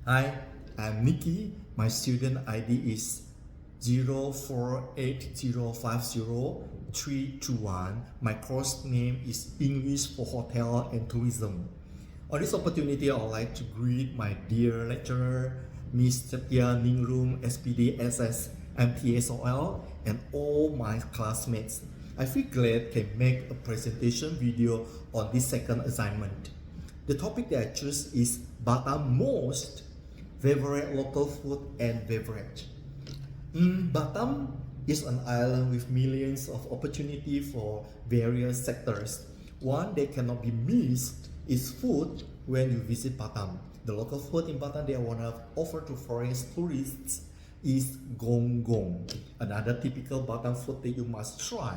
Hi, I'm Nicky. My student ID is 048050 My course name is English for Hotel and Tourism. On this opportunity, I would like to greet my dear lecturer, Ms. Satya Ningrum, SPD SS, MTSOL, and all my classmates. I feel glad can make a presentation video on this second assignment. The topic that I choose is Batam most favorite local food and beverage. Batam is an island with millions of opportunity for various sectors. One that cannot be missed is food when you visit Batam. The local food in Batam they want to offer to foreign tourists is gong gong, another typical Batam food that you must try.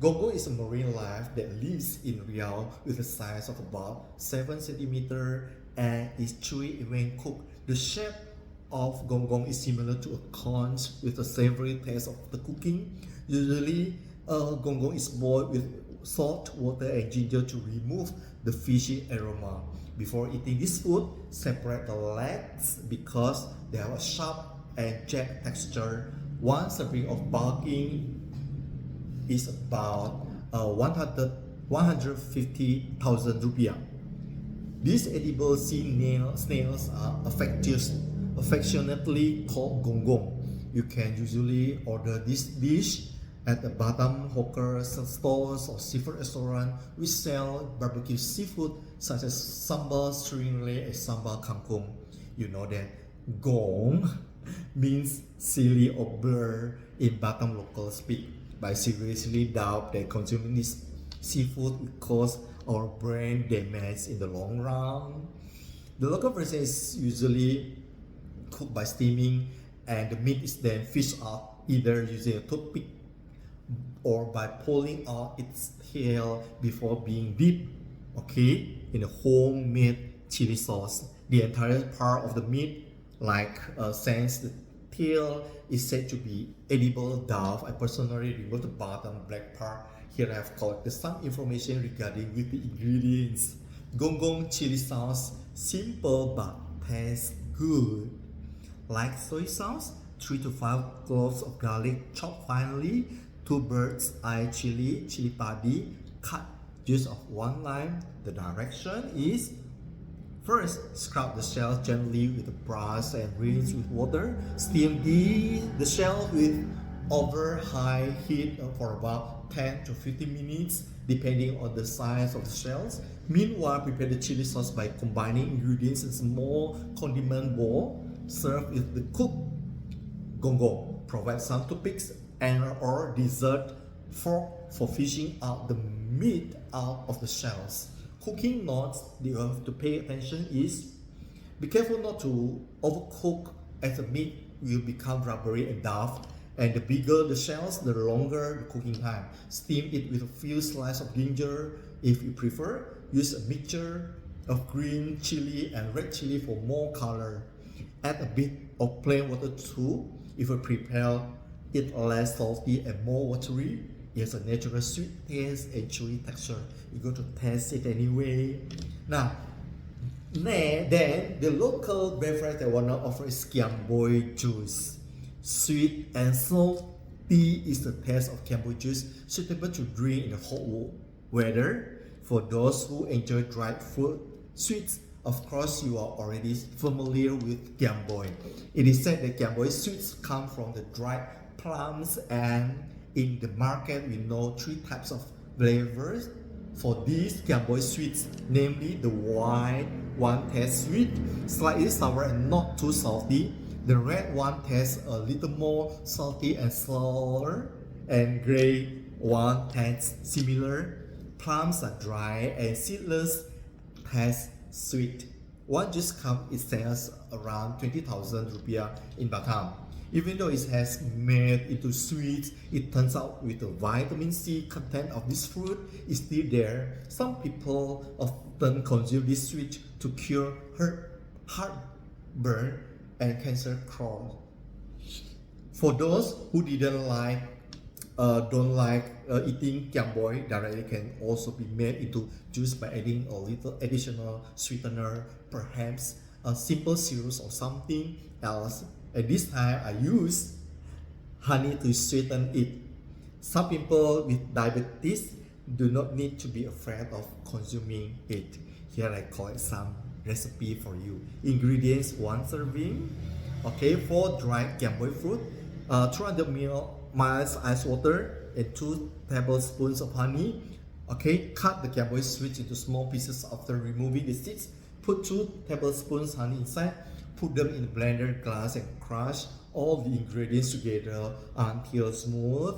Gonggong is a marine life that lives in Riau with a size of about 7 cm and is chewy when cooked. The shape of gonggong is similar to a conch with a savory taste of the cooking. Usually, gonggong is boiled with salt, water, and ginger to remove the fishy aroma. Before eating this food, separate the legs because they have a sharp and jagged texture. One serving of bulking is about 150,000 rupiah. These edible snails are affectionately called gonggong. You can usually order this dish at the Batam hawker stores or seafood restaurant which sell barbecue seafood such as sambal stingray and sambal kangkong. You know that gong means silly or blur in Batam local speak. But I seriously doubt that consuming this seafood will cause our brain damage in the long run. The local version is usually cooked by steaming and the meat is then fished out either using a toothpick or by pulling out its tail before being dipped, in a homemade chili sauce. The entire part of the meat, since the tail is said to be edible dove, I personally removed the bottom black part. Here I have collected some information regarding with the ingredients. Gonggong chili sauce, simple but tastes good. Like soy sauce, 3 to 5 cloves of garlic chopped finely, 2 bird's eye chili, chili padi, cut, juice of 1 lime. The direction is: first, scrub the shells gently with a brush and rinse with water. Steam the shell with over high heat for about 10 to 15 minutes depending on the size of the shells. Meanwhile, prepare the chili sauce by combining ingredients in a small condiment bowl. Serve with the cooked gonggong. Provide some toothpicks and or dessert fork for fishing out the meat out of the shells. Cooking notes that you have to pay attention is: be careful not to overcook as the meat will become rubbery and tough, and the bigger the shells, the longer the cooking time. Steam it with a few slices of ginger if you prefer. Use a mixture of green chili and red chili for more color. Add a bit of plain water too if you prepare it less salty and more watery. It has a natural sweet taste and chewy texture. You're going to taste it anyway. Now, then the local beverage I want to offer is kiamboy juice. Sweet and salty is the taste of kiamboy juice, suitable to drink in the hot weather. For those who enjoy dried fruit sweets, of course you are already familiar with kiamboy. It is said that kiamboy sweets come from the dried plums, and in the market we know 3 types of flavors for these kiamboy sweets, namely the white one tastes sweet, slightly sour and not too salty. The red one tastes a little more salty and sour, and gray one tastes similar. Plums are dry and seedless, taste sweet. One juice cup it sells around 20,000 rupiah in Batam. Even though it has made into sweets, it turns out with the vitamin C content of this fruit is still there. Some people often consume this sweet to cure heartburn and cancer cure. For those who don't like eating kiamboy directly, can also be made into juice by adding a little additional sweetener, perhaps a simple syrup or something else. At this time, I use honey to sweeten it. Some people with diabetes do not need to be afraid of consuming it. Here I call it some recipe for you. Ingredients: 1 serving. Okay, for dried gamboy fruit, 200 ml ice water and 2 tablespoons of honey. Okay, cut the gamboy sweet into small pieces after removing the seeds. Put 2 tablespoons honey inside. Put them in a blender glass and crush all the ingredients together until smooth.